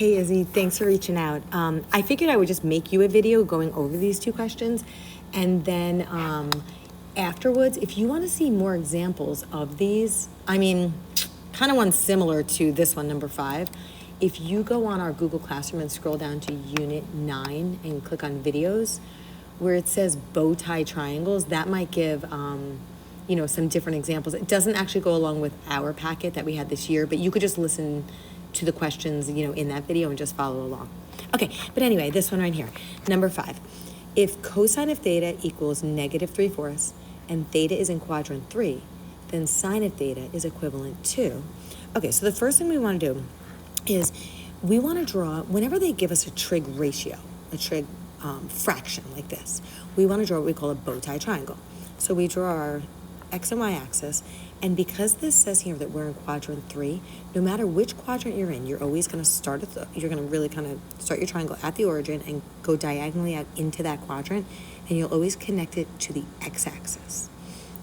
Hey Izzy, thanks for reaching out. I figured I would just make you a video going over these two questions, and then afterwards, if you want to see more examples of these, kind of one similar to this one, number 5. If you go on our Google Classroom and scroll down to Unit 9 and click on videos, where it says bow tie triangles, that might give some different examples. It doesn't actually go along with our packet that we had this year, but you could just listen to the questions, in that video and just follow along. Okay, but anyway, this one right here, number 5. If cosine of theta equals -3/4 and theta is in quadrant 3, then sine of theta is equivalent to. Okay, so the first thing we want to do is we want to draw, whenever they give us a trig ratio, a trig fraction like this, we want to draw what we call a bow tie triangle. So we draw our x and y axis, and because this says here that we're in quadrant 3, no matter which quadrant you're in, you're always going to start you're going to really kind of start your triangle at the origin and go diagonally out into that quadrant, and you'll always connect it to the x-axis.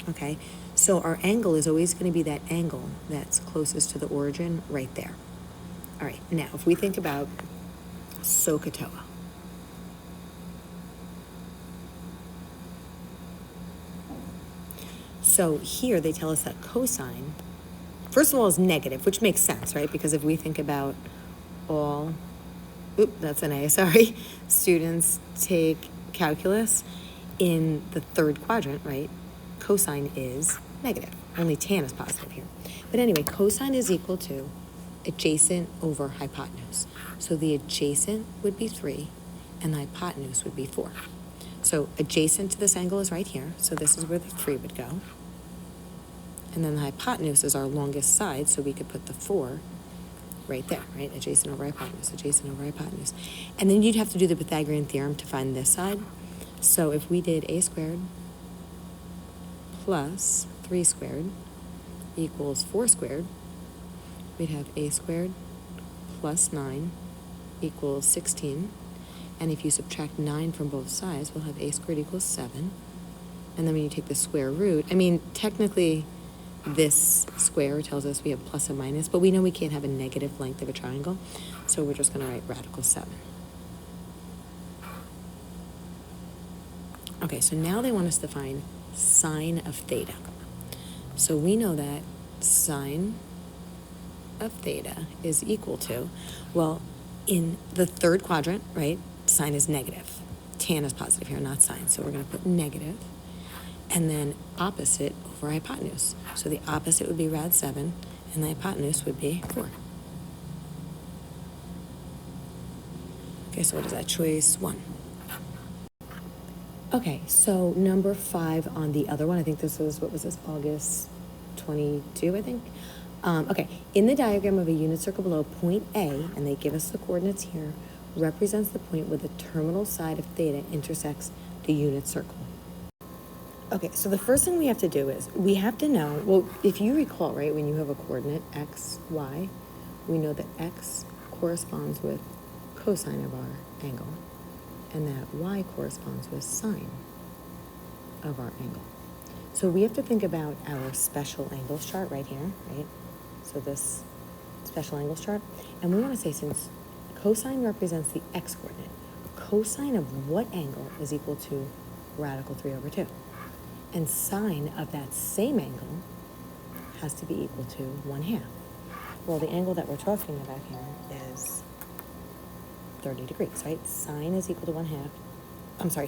Okay, so our angle is always going to be that angle that's closest to the origin right there. All right, now if we think about SOHCAHTOA. So here they tell us that cosine, first of all, is negative, which makes sense, right? Because if we think about all, that's an A, sorry, students take calculus in the third quadrant, right? Cosine is negative, only tan is positive here. But anyway, cosine is equal to adjacent over hypotenuse. So the adjacent would be 3 and the hypotenuse would be 4. So adjacent to this angle is right here. So this is where the 3 would go. And then the hypotenuse is our longest side, so we could put the 4 right there, right? Adjacent over hypotenuse, adjacent over hypotenuse. And then you'd have to do the Pythagorean theorem to find this side. So if we did a squared plus 3 squared equals 4 squared, we'd have a squared plus 9 equals 16. And if you subtract 9 from both sides, we'll have a squared equals 7. And then when you take the square root, technically this square tells us we have plus and minus, but we know we can't have a negative length of a triangle, so we're just going to write radical 7. Okay, so now they want us to find sine of theta. So we know that sine of theta is equal to, well, in the third quadrant, right, sine is negative. Tan is positive here, not sine, so we're going to put negative. And then opposite over hypotenuse. So the opposite would be rad 7, and the hypotenuse would be 4. Okay, so what is that? Choice 1. Okay, so number 5 on the other one, I think this was, August 22, I think? Okay, in the diagram of a unit circle below, point A, and they give us the coordinates here, represents the point where the terminal side of theta intersects the unit circle. Okay, so the first thing we have to do is we have to know, well, if you recall, right, when you have a coordinate x, y, we know that x corresponds with cosine of our angle, and that y corresponds with sine of our angle. So we have to think about our special angles chart right here, right? So this special angles chart, and we want to say, since cosine represents the x-coordinate, cosine of what angle is equal to radical 3 over 2? And sine of that same angle has to be equal to 1/2. Well, the angle that we're talking about here is 30 degrees, right? Sine is equal to 1/2.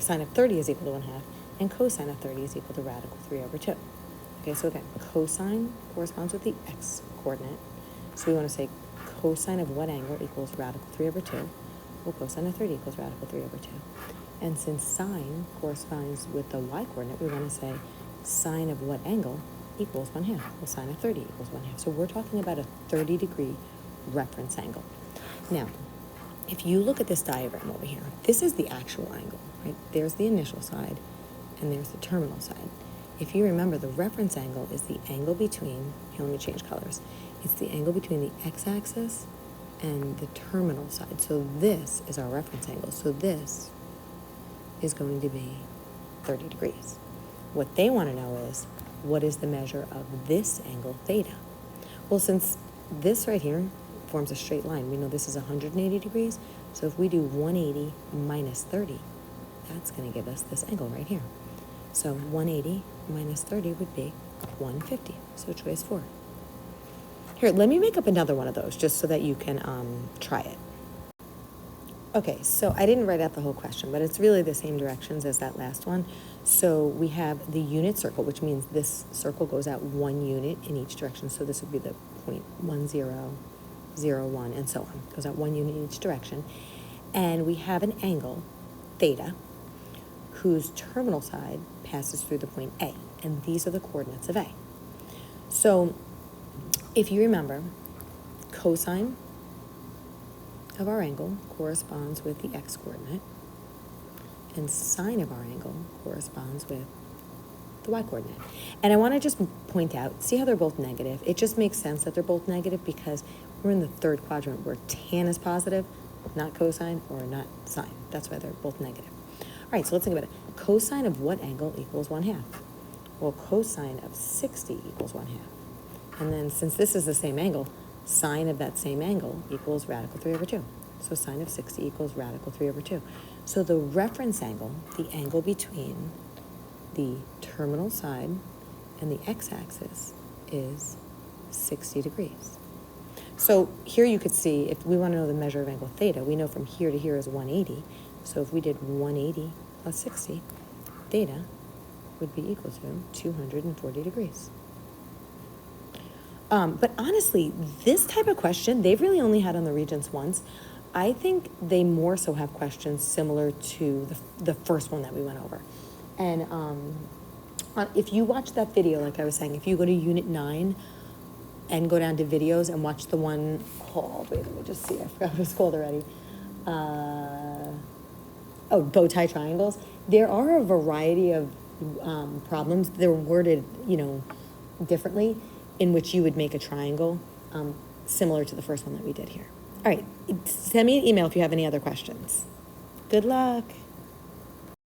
Sine of 30 is equal to 1/2, and cosine of 30 is equal to radical 3 over 2. Okay, so again, cosine corresponds with the x-coordinate. So we want to say cosine of what angle equals radical 3 over 2? Well, cosine of 30 equals radical 3 over 2. And since sine corresponds with the y-coordinate, we want to say sine of what angle equals 1/2? Well, sine of 30 equals 1/2. So we're talking about a 30-degree reference angle. Now, if you look at this diagram over here, this is the actual angle, right? There's the initial side, and there's the terminal side. If you remember, the reference angle is the angle between, here, let me change colors. It's the angle between the x-axis and the terminal side. So this is our reference angle. So this is going to be 30 degrees. What they want to know is, what is the measure of this angle theta? Well, since this right here, forms a straight line. We know this is 180 degrees. So if we do 180 minus 30, that's going to give us this angle right here. So 180 minus 30 would be 150. So choice 4. Here, let me make up another one of those just so that you can try it. Okay, so I didn't write out the whole question, but it's really the same directions as that last one. So we have the unit circle, which means this circle goes out 1 unit in each direction. So this would be the point 1, 0, 0, 1, and so on. Goes out 1 unit in each direction. And we have an angle, theta, whose terminal side passes through the point A. And these are the coordinates of A. So if you remember, cosine of our angle corresponds with the x-coordinate, and sine of our angle corresponds with the y-coordinate. And I want to just point out, see how they're both negative? It just makes sense that they're both negative because we're in the third quadrant where tan is positive, not cosine or not sine. That's why they're both negative. All right, so let's think about it. Cosine of what angle equals 1/2? Well, cosine of 60 equals 1/2. And then since this is the same angle, sine of that same angle equals radical 3/2. So sine of 60 equals radical 3/2. So the reference angle, the angle between the terminal side and the x-axis, is 60 degrees. So here you could see, if we want to know the measure of angle theta, we know from here to here is 180. So if we did 180 plus 60, theta would be equal to 240 degrees. But honestly, this type of question, they've really only had on the Regents once. I think they more so have questions similar to the first one that we went over. And if you watch that video, like I was saying, if you go to Unit 9 and go down to videos and watch the one called, wait, let me just see, I forgot what it's called already. Bow tie triangles. There are a variety of problems. They're worded, differently, in which you would make a triangle similar to the first one that we did here. All right, send me an email if you have any other questions. Good luck.